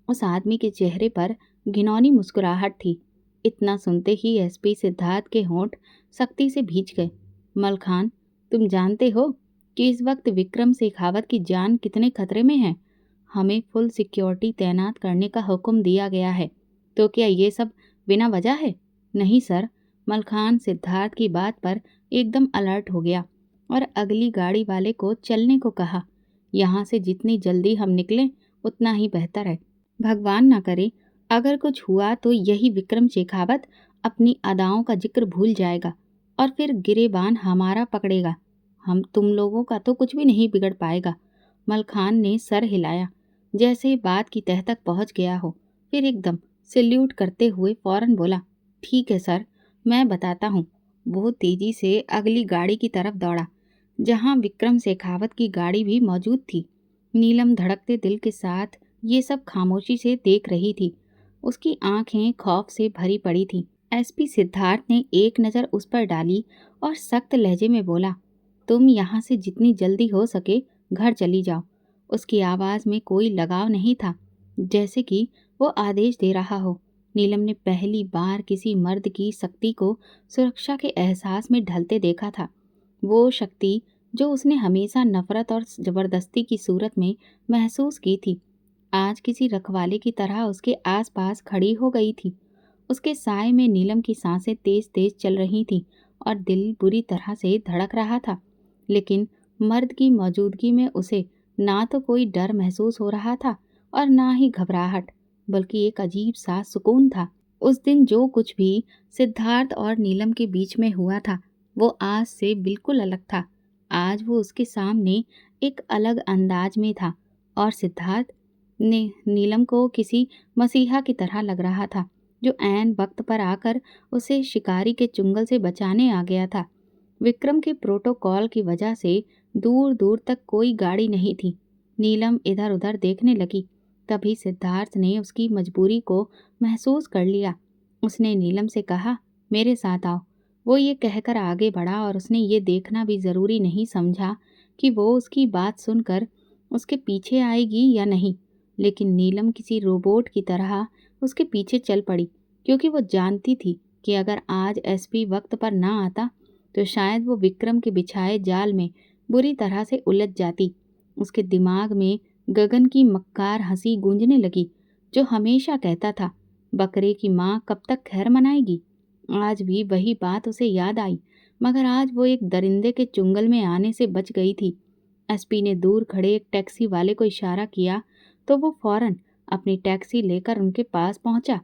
उस आदमी के चेहरे पर घिनौनी मुस्कुराहट थी। इतना सुनते ही एसपी सिद्धार्थ के होंठ सख्ती से भींच गए। मलखान, तुम जानते हो कि इस वक्त विक्रम शेखावत की जान कितने खतरे में है। हमें फुल सिक्योरिटी तैनात करने का हुक्म दिया गया है, तो क्या ये सब बिना वजह है? नहीं सर। मलखान सिद्धार्थ की बात पर एकदम अलर्ट हो गया और अगली गाड़ी वाले को चलने को कहा। यहाँ से जितनी जल्दी हम निकलें उतना ही बेहतर है। भगवान ना करे अगर कुछ हुआ तो यही विक्रम शेखावत अपनी अदाओं का जिक्र भूल जाएगा और फिर गिरेबान हमारा पकड़ेगा। हम तुम लोगों का तो कुछ भी नहीं बिगड़ पाएगा। मलखान ने सर हिलाया जैसे बात की तह तक पहुंच गया हो, फिर एकदम सैल्यूट करते हुए फौरन बोला, ठीक है सर, मैं बताता हूँ। वो तेजी से अगली गाड़ी की तरफ दौड़ा, जहाँ विक्रम शेखावत की गाड़ी भी मौजूद थी। नीलम धड़कते दिल के साथ ये सब खामोशी से देख रही थी। उसकी आंखें खौफ से भरी पड़ी थीं। एसपी सिद्धार्थ ने एक नज़र उस पर डाली और सख्त लहजे में बोला, तुम यहाँ से जितनी जल्दी हो सके घर चली जाओ। उसकी आवाज़ में कोई लगाव नहीं था, जैसे कि वो आदेश दे रहा हो। नीलम ने पहली बार किसी मर्द की शक्ति को सुरक्षा के एहसास में ढलते देखा था। वो शक्ति जो उसने हमेशा नफरत और ज़बरदस्ती की सूरत में महसूस की थी, आज किसी रखवाले की तरह उसके आसपास खड़ी हो गई थी। उसके साए में नीलम की सांसें तेज तेज चल रही थीं और दिल बुरी तरह से धड़क रहा था। लेकिन मर्द की मौजूदगी में उसे ना तो कोई डर महसूस हो रहा था और ना ही घबराहट, बल्कि एक अजीब सा सुकून था। उस दिन जो कुछ भी सिद्धार्थ और नीलम के बीच में हुआ था, वो आज से बिल्कुल अलग था। आज वो उसके सामने एक अलग अंदाज में था और सिद्धार्थ ने नीलम को किसी मसीहा की तरह लग रहा था, जो ऐन वक्त पर आकर उसे शिकारी के चुंगल से बचाने आ गया था। विक्रम के प्रोटोकॉल की वजह से दूर दूर तक कोई गाड़ी नहीं थी। नीलम इधर उधर देखने लगी। तभी सिद्धार्थ ने उसकी मजबूरी को महसूस कर लिया। उसने नीलम से कहा, मेरे साथ आओ। वो ये कहकर आगे बढ़ा और उसने ये देखना भी ज़रूरी नहीं समझा कि वो उसकी बात सुनकर उसके पीछे आएगी या नहीं। लेकिन नीलम किसी रोबोट की तरह उसके पीछे चल पड़ी, क्योंकि वो जानती थी कि अगर आज एसपी वक्त पर ना आता तो शायद वो विक्रम के बिछाए जाल में बुरी तरह से उलझ जाती। उसके दिमाग में गगन की मक्कार हंसी गूंजने लगी, जो हमेशा कहता था, बकरे की माँ कब तक खैर मनाएगी। आज भी वही बात उसे याद आई, मगर आज वो एक दरिंदे के चुंगल में आने से बच गई थी। एसपी ने दूर खड़े एक टैक्सी वाले को इशारा किया तो वो फौरन अपनी टैक्सी लेकर उनके पास पहुंचा।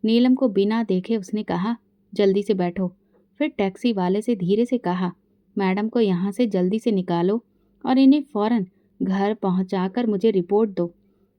नीलम को बिना देखे उसने कहा, जल्दी से बैठो। फिर टैक्सी वाले से धीरे से कहा, मैडम को यहाँ से जल्दी से निकालो और इन्हें फौरन घर पहुँचाकर मुझे रिपोर्ट दो।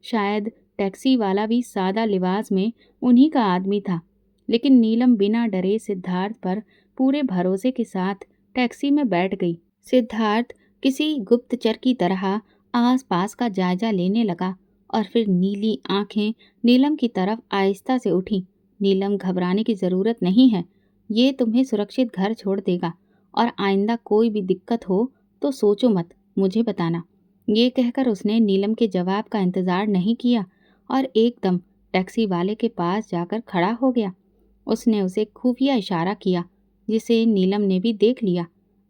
शायद टैक्सी वाला भी सादा लिबास में उन्हीं का आदमी था, लेकिन नीलम बिना डरे सिद्धार्थ पर पूरे भरोसे के साथ टैक्सी में बैठ गई। सिद्धार्थ किसी गुप्तचर की तरह आसपास का जायजा लेने लगा और फिर नीली आंखें नीलम की तरफ आहिस्ता से उठी। नीलम, घबराने की ज़रूरत नहीं है। ये तुम्हें सुरक्षित घर छोड़ देगा और आइंदा कोई भी दिक्कत हो तो सोचो मत, मुझे बताना। ये कहकर उसने नीलम के जवाब का इंतज़ार नहीं किया और एकदम टैक्सी वाले के पास जाकर खड़ा हो गया। उसने उसे खुफिया इशारा किया, जिसे नीलम ने भी देख लिया।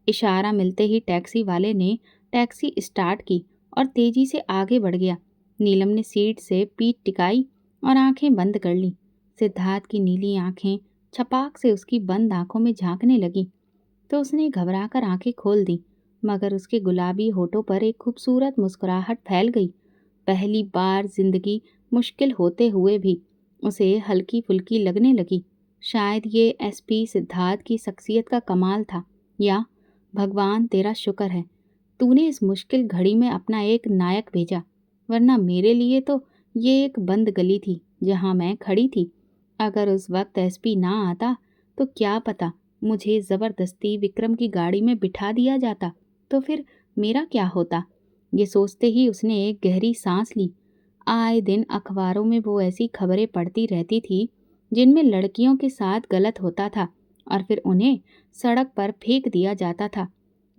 इशारा मिलते ही टैक्सी वाले ने टैक्सी स्टार्ट की और तेजी से आगे बढ़ गया। नीलम ने सीट से पीठ टिकाई और आंखें बंद कर ली। सिद्धार्थ की नीली आंखें छपाक से उसकी बंद आंखों में झांकने लगी तो उसने घबराकर आंखें खोल दी, मगर उसके गुलाबी होठों पर एक खूबसूरत मुस्कुराहट फैल गई। पहली बार जिंदगी मुश्किल होते हुए भी उसे हल्की फुल्की लगने लगी। शायद ये एसपी सिद्धार्थ की शख्सियत का कमाल था, या भगवान तेरा शुक्र है तूने इस मुश्किल घड़ी में अपना एक नायक भेजा, वरना मेरे लिए तो ये एक बंद गली थी जहां मैं खड़ी थी। अगर उस वक्त एसपी ना आता तो क्या पता मुझे जबरदस्ती विक्रम की गाड़ी में बिठा दिया जाता तो फिर मेरा क्या होता। ये सोचते ही उसने एक गहरी सांस ली। आए दिन अखबारों में वो ऐसी खबरें पढ़ती रहती थी जिनमें लड़कियों के साथ गलत होता था और फिर उन्हें सड़क पर फेंक दिया जाता था।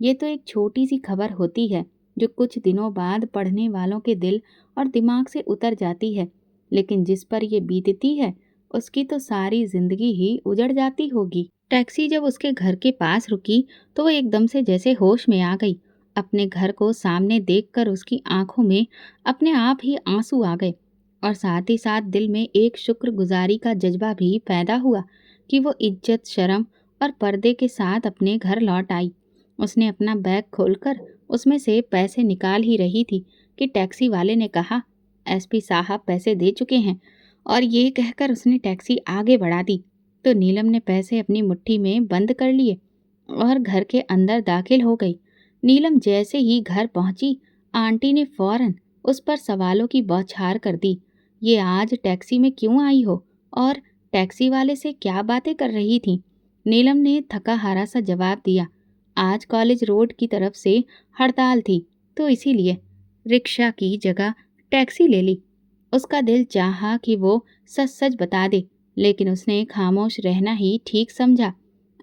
ये तो एक छोटी सी खबर होती है जो कुछ दिनों बाद पढ़ने वालों के दिल और दिमाग से उतर जाती है, लेकिन जिस पर ये बीतती है उसकी तो सारी जिंदगी ही उजड़ जाती होगी। टैक्सी जब उसके घर के पास रुकी तो वो एकदम से जैसे होश में आ गई। अपने घर को सामने देखकर उसकी आंखों में अपने आप ही आंसू आ गए और साथ ही साथ दिल में एक शुक्रगुजारी का जज्बा भी पैदा हुआ कि वो इज्जत, शर्म और पर्दे के साथ अपने घर लौट आई। उसने अपना बैग खोलकर उसमें से पैसे निकाल ही रही थी कि टैक्सी वाले ने कहा, एसपी साहब पैसे दे चुके हैं, और ये कहकर उसने टैक्सी आगे बढ़ा दी तो नीलम ने पैसे अपनी मुट्ठी में बंद कर लिए और घर के अंदर दाखिल हो गई। नीलम जैसे ही घर पहुंची, आंटी ने फौरन उस पर सवालों की बौछार कर दी। ये आज टैक्सी में क्यों आई हो और टैक्सी वाले से क्या बातें कर रही थी? नीलम ने थका हारा सा जवाब दिया, आज कॉलेज रोड की तरफ से हड़ताल थी तो इसीलिए रिक्शा की जगह टैक्सी ले ली। उसका दिल चाहा कि वो सच सच बता दे, लेकिन उसने खामोश रहना ही ठीक समझा।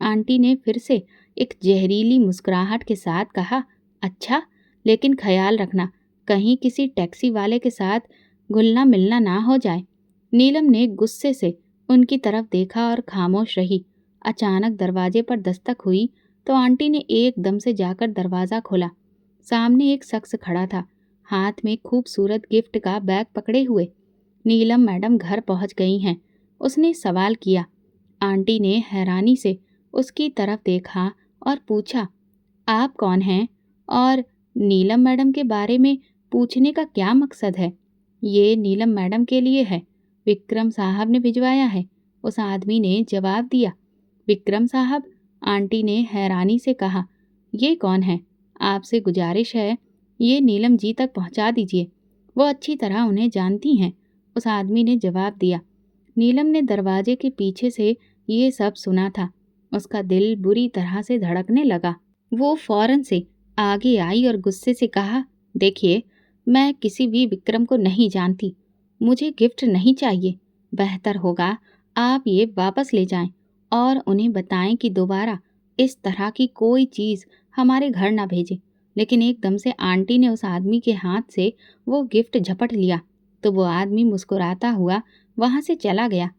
आंटी ने फिर से एक जहरीली मुस्कुराहट के साथ कहा, अच्छा, लेकिन ख्याल रखना कहीं किसी टैक्सी वाले के साथ घुलना मिलना ना हो जाए। नीलम ने गुस्से से उनकी तरफ देखा और खामोश रही। अचानक दरवाजे पर दस्तक हुई तो आंटी ने एकदम से जाकर दरवाज़ा खोला। सामने एक शख्स खड़ा था, हाथ में खूबसूरत गिफ्ट का बैग पकड़े हुए। नीलम मैडम घर पहुंच गई हैं, उसने सवाल किया। आंटी ने हैरानी से उसकी तरफ देखा और पूछा, आप कौन हैं और नीलम मैडम के बारे में पूछने का क्या मकसद है? ये नीलम मैडम के लिए है, विक्रम साहब ने भिजवाया है, उस आदमी ने जवाब दिया। विक्रम साहब? आंटी ने हैरानी से कहा, ये कौन है? आपसे गुजारिश है ये नीलम जी तक पहुंचा दीजिए, वो अच्छी तरह उन्हें जानती हैं, उस आदमी ने जवाब दिया। नीलम ने दरवाजे के पीछे से ये सब सुना था। उसका दिल बुरी तरह से धड़कने लगा। वो फौरन से आगे आई और गुस्से से कहा, देखिए, मैं किसी भी विक्रम को नहीं जानती, मुझे गिफ्ट नहीं चाहिए। बेहतर होगा आप ये वापस ले जाएं और उन्हें बताएं कि दोबारा इस तरह की कोई चीज़ हमारे घर ना भेजें। लेकिन एकदम से आंटी ने उस आदमी के हाथ से वो गिफ्ट झपट लिया तो वो आदमी मुस्कुराता हुआ वहाँ से चला गया।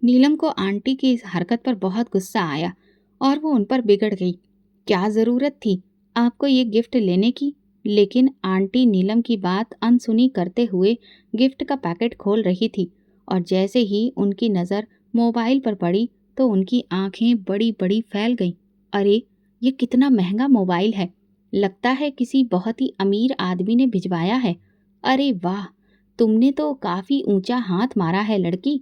नीलम को आंटी की इस हरकत पर बहुत गुस्सा आया और वो उन पर बिगड़ गई। क्या ज़रूरत थी आपको ये गिफ्ट लेने की? लेकिन आंटी नीलम की बात अनसुनी करते हुए गिफ्ट का पैकेट खोल रही थी और जैसे ही उनकी नज़र मोबाइल पर पड़ी तो उनकी आंखें बड़ी बड़ी फैल गईं। अरे, ये कितना महंगा मोबाइल है, लगता है किसी बहुत ही अमीर आदमी ने भिजवाया है। अरे वाह, तुमने तो काफ़ी ऊंचा हाथ मारा है लड़की।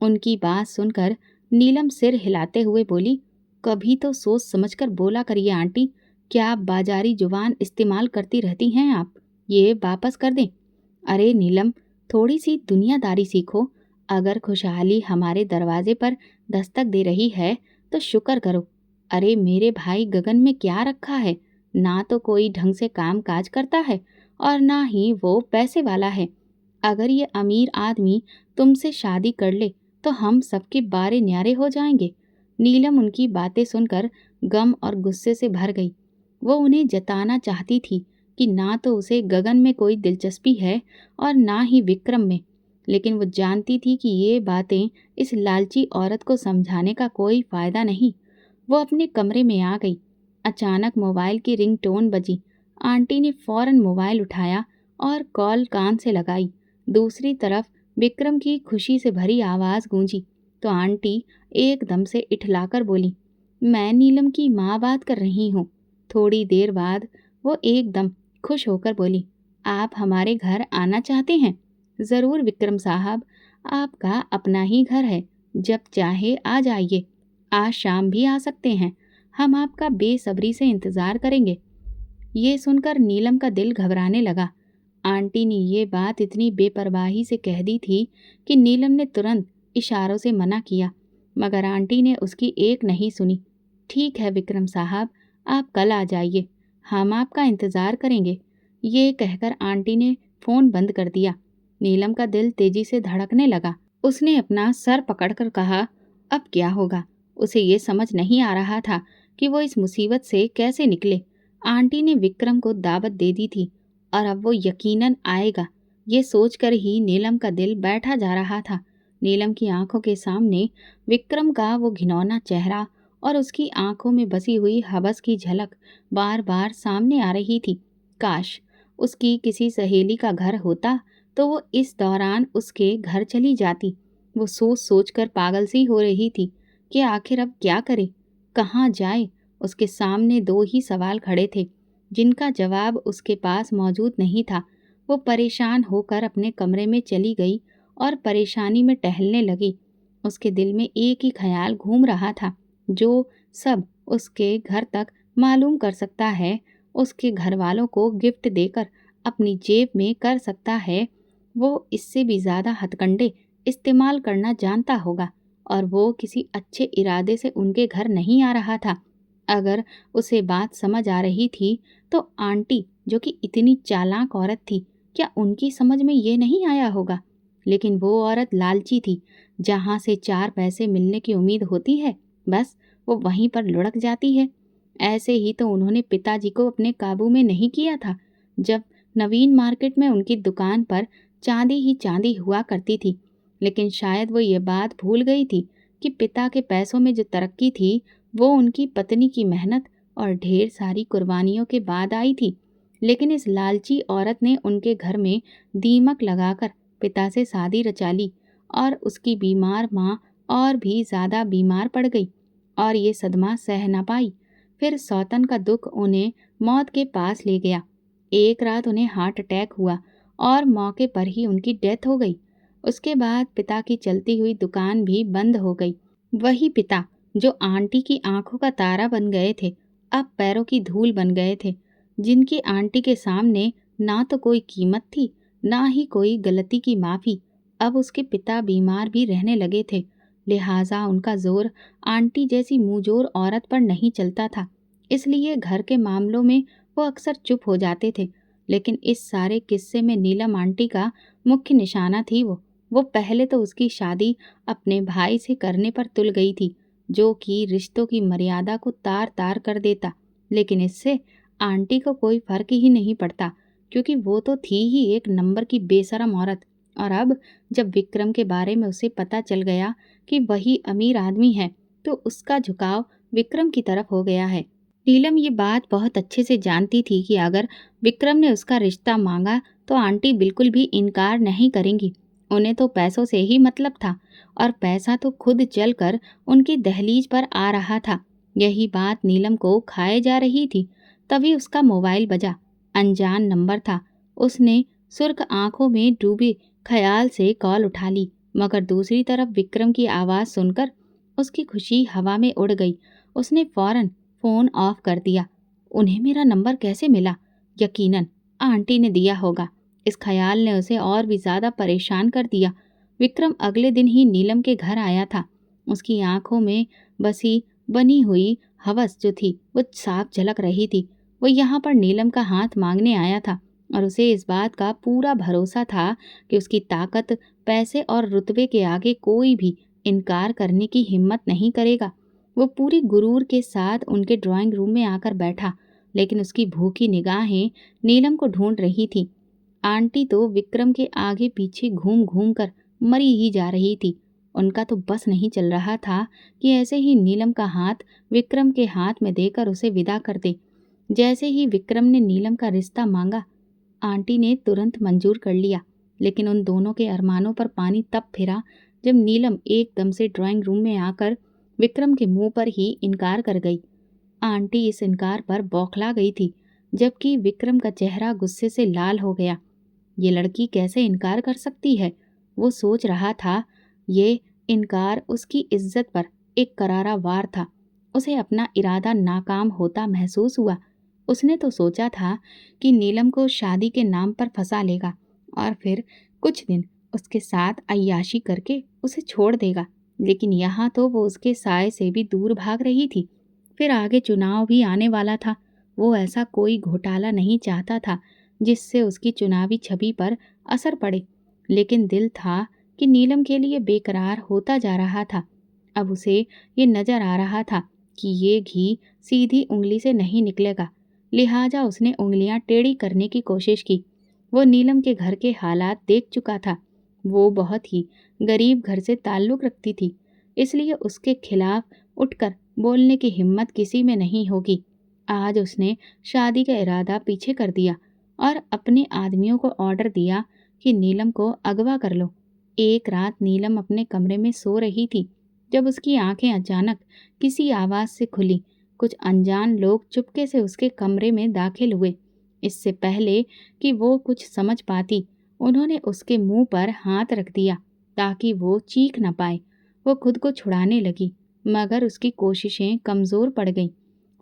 उनकी बात सुनकर नीलम सिर हिलाते हुए बोली, कभी तो सोच समझकर बोला करिए आंटी, क्या बाजारी जुबान इस्तेमाल करती रहती हैं आप? ये वापस कर दें। अरे नीलम, थोड़ी सी दुनियादारी सीखो। अगर खुशहाली हमारे दरवाजे पर दस्तक दे रही है तो शुक्र करो। अरे मेरे भाई गगन में क्या रखा है, ना तो कोई ढंग से काम काज करता है और ना ही वो पैसे वाला है। अगर ये अमीर आदमी तुमसे शादी कर ले तो हम सबके बारे न्यारे हो जाएंगे। नीलम उनकी बातें सुनकर गम और गुस्से से भर गई। वो उन्हें जताना चाहती थी कि ना तो उसे गगन में कोई दिलचस्पी है और ना ही विक्रम में, लेकिन वो जानती थी कि ये बातें इस लालची औरत को समझाने का कोई फायदा नहीं। वो अपने कमरे में आ गई। अचानक मोबाइल की रिंगटोन बजी। आंटी ने फौरन मोबाइल उठाया और कॉल कान से लगाई। दूसरी तरफ विक्रम की खुशी से भरी आवाज़ गूंजी तो आंटी एकदम से इठलाकर बोली, मैं नीलम की माँ बात कर रही हूँ। थोड़ी देर बाद वो एकदम खुश होकर बोली, आप हमारे घर आना चाहते हैं? ज़रूर विक्रम साहब, आपका अपना ही घर है, जब चाहे आ जाइए। आज शाम भी आ सकते हैं, हम आपका बेसब्री से इंतज़ार करेंगे। ये सुनकर नीलम का दिल घबराने लगा। आंटी ने ये बात इतनी बेपरवाही से कह दी थी कि नीलम ने तुरंत इशारों से मना किया, मगर आंटी ने उसकी एक नहीं सुनी। ठीक है विक्रम साहब, आप कल आ जाइए, हम आपका इंतज़ार करेंगे। ये कहकर आंटी ने फ़ोन बंद कर दिया। नीलम का दिल तेजी से धड़कने लगा। उसने अपना सर पकड़कर कहा, अब क्या होगा? उसे ये समझ नहीं आ रहा था कि वो इस मुसीबत से कैसे निकले। आंटी ने विक्रम को दावत दे दी थी और अब वो यकीनन आएगा। ये सोचकर ही नीलम का दिल बैठा जा रहा था। नीलम की आंखों के सामने विक्रम का वो घिनौना चेहरा और उसकी आंखों में बसी हुई हवस की झलक बार बार सामने आ रही थी। काश उसकी किसी सहेली का घर होता तो वो इस दौरान उसके घर चली जाती। वो सोच सोच कर पागल सी हो रही थी कि आखिर अब क्या करे, कहाँ जाए। उसके सामने दो ही सवाल खड़े थे जिनका जवाब उसके पास मौजूद नहीं था। वो परेशान होकर अपने कमरे में चली गई और परेशानी में टहलने लगी। उसके दिल में एक ही ख्याल घूम रहा था, जो सब उसके घर तक मालूम कर सकता है, उसके घर वालों को गिफ्ट देकर अपनी जेब में कर सकता है, वो इससे भी ज़्यादा हथकंडे इस्तेमाल करना जानता होगा और वो किसी अच्छे इरादे से उनके घर नहीं आ रहा था। अगर उसे बात समझ आ रही थी तो आंटी, जो कि इतनी चालाक औरत थी, क्या उनकी समझ में ये नहीं आया होगा? लेकिन वो औरत लालची थी। जहाँ से चार पैसे मिलने की उम्मीद होती है, बस वो वहीं पर लुढ़क जाती है। ऐसे ही तो उन्होंने पिताजी को अपने काबू में नहीं किया था, जब नवीन मार्केट में उनकी दुकान पर चांदी ही चांदी हुआ करती थी। लेकिन शायद वो ये बात भूल गई थी कि पिता के पैसों में जो तरक्की थी, वो उनकी पत्नी की मेहनत और ढेर सारी कुर्बानियों के बाद आई थी। लेकिन इस लालची औरत ने उनके घर में दीमक लगाकर पिता से शादी रचा ली और उसकी बीमार माँ और भी ज़्यादा बीमार पड़ गई और ये सदमा सह न पाई। फिर सौतन का दुख उन्हें मौत के पास ले गया। एक रात उन्हें हार्ट अटैक हुआ और मौके पर ही उनकी डेथ हो गई। उसके बाद पिता की चलती हुई दुकान भी बंद हो गई। वही पिता जो आंटी की आंखों का तारा बन गए थे, अब पैरों की धूल बन गए थे। जिनकी आंटी के सामने ना तो कोई कीमत थी, ना ही कोई गलती की माफ़ी। अब उसके पिता बीमार भी रहने लगे थे, लिहाजा उनका जोर आंटी जैसी मुंहजोर औरत पर नहीं चलता था। इसलिए घर के मामलों में वो अक्सर चुप हो जाते थे। लेकिन इस सारे किस्से में नीलम आंटी का मुख्य निशाना थी। वो पहले तो उसकी शादी अपने भाई से करने पर तुल गई थी, जो कि रिश्तों की मर्यादा को तार तार कर देता। लेकिन इससे आंटी को कोई फर्क ही नहीं पड़ता, क्योंकि वो तो थी ही एक नंबर की बेशरम औरत। और अब जब विक्रम के बारे में उसे पता चल गया कि वही अमीर आदमी है, तो उसका झुकाव विक्रम की तरफ हो गया है। नीलम ये बात बहुत अच्छे से जानती थी कि अगर विक्रम ने उसका रिश्ता मांगा तो आंटी बिल्कुल भी इनकार नहीं करेंगी। उन्हें तो पैसों से ही मतलब था और पैसा तो खुद चलकर उनकी दहलीज पर आ रहा था। यही बात नीलम को खाए जा रही थी। तभी उसका मोबाइल बजा। अनजान नंबर था। उसने सुर्ख आंखों में डूबे ख्याल से कॉल उठा ली, मगर दूसरी तरफ विक्रम की आवाज़ सुनकर उसकी खुशी हवा में उड़ गई। उसने फौरन फ़ोन ऑफ कर दिया। उन्हें मेरा नंबर कैसे मिला? यकीनन आंटी ने दिया होगा। इस ख्याल ने उसे और भी ज़्यादा परेशान कर दिया। विक्रम अगले दिन ही नीलम के घर आया था। उसकी आंखों में बसी बनी हुई हवस जो थी, वो साफ झलक रही थी। वो यहाँ पर नीलम का हाथ मांगने आया था और उसे इस बात का पूरा भरोसा था कि उसकी ताकत, पैसे और रुतबे के आगे कोई भी इनकार करने की हिम्मत नहीं करेगा। वो पूरी गुरूर के साथ उनके ड्राइंग रूम में आकर बैठा, लेकिन उसकी भूखी निगाहें नीलम को ढूंढ रही थी। आंटी तो विक्रम के आगे पीछे घूम घूम कर मरी ही जा रही थी। उनका तो बस नहीं चल रहा था कि ऐसे ही नीलम का हाथ विक्रम के हाथ में देकर उसे विदा कर दे। जैसे ही विक्रम ने नीलम का रिश्ता मांगा, आंटी ने तुरंत मंजूर कर लिया। लेकिन उन दोनों के अरमानों पर पानी तब फिरा जब नीलम एकदम से ड्राइंग रूम में आकर विक्रम के मुंह पर ही इनकार कर गई। आंटी इस इनकार पर बौखला गई थी, जबकि विक्रम का चेहरा गुस्से से लाल हो गया। ये लड़की कैसे इनकार कर सकती है, वो सोच रहा था। ये इनकार उसकी इज्जत पर एक करारा वार था। उसे अपना इरादा नाकाम होता महसूस हुआ। उसने तो सोचा था कि नीलम को शादी के नाम पर फंसा लेगा और फिर कुछ दिन उसके साथ अय्याशी करके उसे छोड़ देगा, लेकिन यहाँ तो वो उसके साए से भी दूर भाग रही थी। फिर आगे चुनाव भी आने वाला था। वो ऐसा कोई घोटाला नहीं चाहता था जिससे उसकी चुनावी छवि पर असर पड़े, लेकिन दिल था कि नीलम के लिए बेकरार होता जा रहा था। अब उसे ये नजर आ रहा था कि ये घी सीधी उंगली से नहीं निकलेगा, लिहाजा उसने उंगलियां टेढ़ी करने की कोशिश की। वो नीलम के घर के हालात देख चुका था। वो बहुत ही गरीब घर से ताल्लुक रखती थी, इसलिए उसके खिलाफ उठकर बोलने की हिम्मत किसी में नहीं होगी। आज उसने शादी का इरादा पीछे कर दिया और अपने आदमियों को ऑर्डर दिया कि नीलम को अगवा कर लो। एक रात नीलम अपने कमरे में सो रही थी जब उसकी आंखें अचानक किसी आवाज से खुली। कुछ अनजान लोग चुपके से उसके कमरे में दाखिल हुए। इससे पहले कि वो कुछ समझ पाती, उन्होंने उसके मुंह पर हाथ रख दिया ताकि वो चीख न पाए। वो खुद को छुड़ाने लगी, मगर उसकी कोशिशें कमजोर पड़ गईं।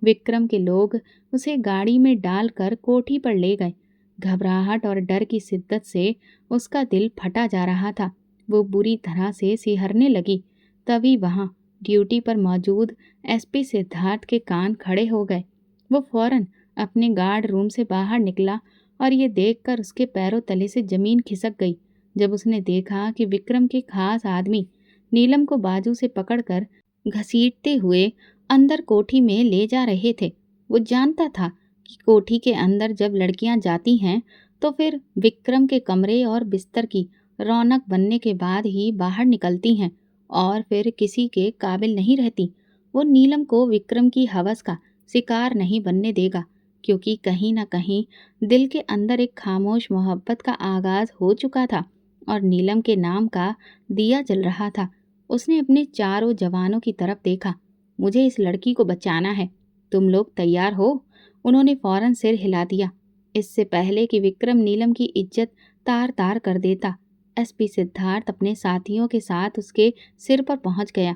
विक्रम के लोग उसे गाड़ी में डालकर कोठी पर ले गए। घबराहट और डर की शिद्दत से उसका दिल फटा जा रहा था। वो बुरी तरह से सिहरने लगी। तभी वहां ड्यूटी पर मौजूद एसपी सिद्धार्थ के कान खड़े हो गए। वो फौरन अपने गार्ड रूम से बाहर निकला और ये देखकर उसके पैरों तले से जमीन खिसक गई जब उसने देखा कि विक्रम के खास आदमी नीलम को बाजू से पकड़कर घसीटते हुए अंदर कोठी में ले जा रहे थे। वो जानता था कि कोठी के अंदर जब लड़कियां जाती हैं तो फिर विक्रम के कमरे और बिस्तर की रौनक बनने के बाद ही बाहर निकलती हैं और फिर किसी के काबिल नहीं रहती। वो नीलम को विक्रम की हवस का शिकार नहीं बनने देगा, क्योंकि कहीं ना कहीं दिल के अंदर एक खामोश मोहब्बत का आगाज हो चुका था और नीलम के नाम का दिया जल रहा था। उसने अपने चारों जवानों की तरफ देखा। मुझे इस लड़की को बचाना है, तुम लोग तैयार हो? उन्होंने फौरन सिर हिला दिया, इससे पहले कि विक्रम नीलम की इज्जत तार तार कर देता। एसपी सिद्धार्थ अपने साथियों के साथ उसके सिर पर पहुंच गया।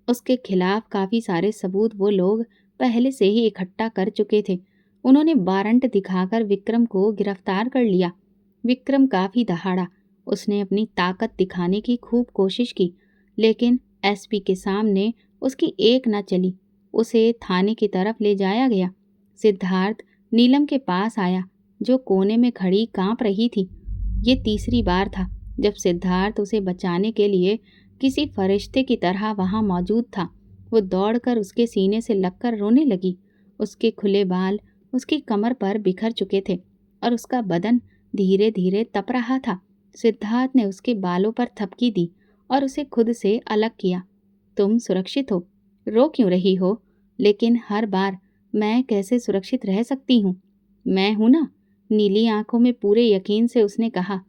उसके खिलाफ काफी सारे सबूत वो लोग पहले से ही इकट्ठा कर चुके थे। उन्होंने वारंट दिखाकर विक्रम को गिरफ्तार कर लिया। विक्रम काफी दहाड़ा। उसने अपनी ताकत दिखाने की खूब कोशिश की, लेकिन एसपी के सामने उसकी एक न चली। उसे थाने की तरफ ले जाया गया। सिद्धार्थ नीलम के पास आया, जो कोने में खड़ी कांप रही थी। ये तीसरी बार था जब सिद्धार्थ उसे बचाने के लिए किसी फरिश्ते की तरह वहां मौजूद था। वो दौड़कर उसके सीने से लगकर रोने लगी। उसके खुले बाल उसकी कमर पर बिखर चुके थे और उसका बदन धीरे धीरे तप रहा था। सिद्धार्थ ने उसके बालों पर थपकी दी और उसे खुद से अलग किया। तुम सुरक्षित हो, रो क्यों रही हो? लेकिन हर बार मैं कैसे सुरक्षित रह सकती हूँ? मैं हूं ना? नीली आंखों में पूरे यकीन से उसने कहा।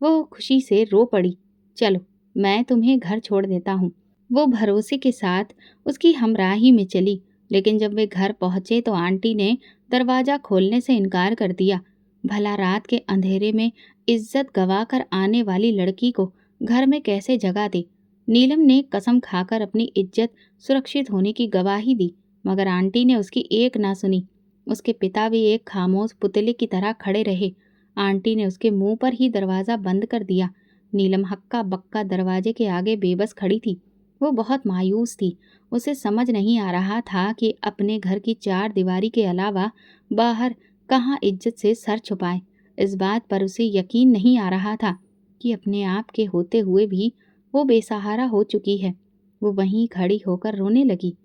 वो खुशी से रो पड़ी। चलो, मैं तुम्हें घर छोड़ देता हूँ। वो भरोसे के साथ उसकी हमराही में चली, लेकिन जब वे घर पहुंचे तो आंटी ने दरवाजा खोलने से इनकार कर दिया। भला रात के अंधेरे में इज्जत गंवाकर आने वाली लड़की को घर में कैसे जगह दे? नीलम ने कसम खाकर अपनी इज्जत सुरक्षित होने की गवाही दी, मगर आंटी ने उसकी एक ना सुनी। उसके पिता भी एक खामोश पुतले की तरह खड़े रहे। आंटी ने उसके मुंह पर ही दरवाज़ा बंद कर दिया। नीलम हक्का बक्का दरवाजे के आगे बेबस खड़ी थी। वो बहुत मायूस थी। उसे समझ नहीं आ रहा था कि अपने घर की चार दीवारी के अलावा बाहर कहाँ इज्जत से सर छुपाए। इस बात पर उसे यकीन नहीं आ रहा था कि अपने आप के होते हुए भी वो बेसहारा हो चुकी है। वो वहीं खड़ी होकर रोने लगी।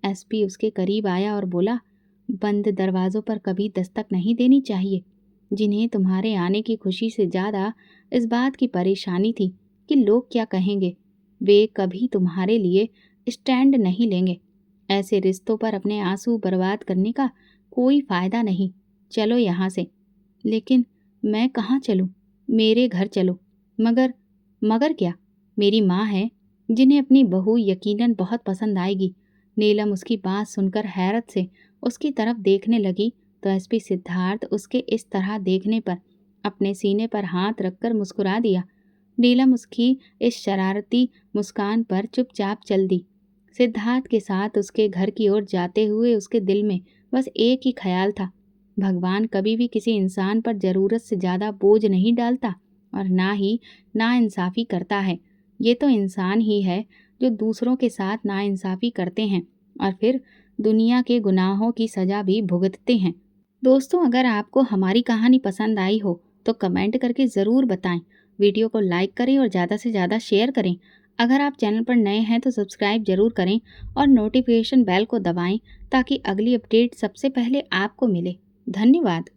एसपी उसके करीब आया और बोला, बंद दरवाजों पर कभी दस्तक नहीं देनी चाहिए। जिन्हें तुम्हारे आने की खुशी से ज़्यादा इस बात की परेशानी थी कि लोग क्या कहेंगे। वे कभी तुम्हारे लिए स्टैंड नहीं लेंगे। ऐसे रिश्तों पर अपने आंसू बर्बाद करने का कोई फ़ायदा नहीं। चलो यहाँ से। लेकिन मैं कहाँ चलूँ? मेरे घर चलो। मगर मगर क्या? मेरी माँ है, जिन्हें अपनी बहू यकीनन बहुत पसंद आएगी। नीलम उसकी बात सुनकर हैरत से उसकी तरफ देखने लगी तो एसपी सिद्धार्थ उसके इस तरह देखने पर अपने सीने पर हाथ रखकर मुस्कुरा दिया। नीलम उसकी इस शरारती मुस्कान पर चुपचाप चल दी। सिद्धार्थ के साथ उसके घर की ओर जाते हुए उसके दिल में बस एक ही ख्याल था, भगवान कभी भी किसी इंसान पर ज़रूरत से ज़्यादा बोझ नहीं डालता और ना ही नाइंसाफ़ी करता है। ये तो इंसान ही है जो दूसरों के साथ नाइंसाफ़ी करते हैं और फिर दुनिया के गुनाहों की सज़ा भी भुगतते हैं। दोस्तों, अगर आपको हमारी कहानी पसंद आई हो तो कमेंट करके ज़रूर बताएं। वीडियो को लाइक करें और ज़्यादा से ज़्यादा शेयर करें। अगर आप चैनल पर नए हैं तो सब्सक्राइब ज़रूर करें और नोटिफिकेशन बेल को दबाएं ताकि अगली अपडेट सबसे पहले आपको मिले। धन्यवाद।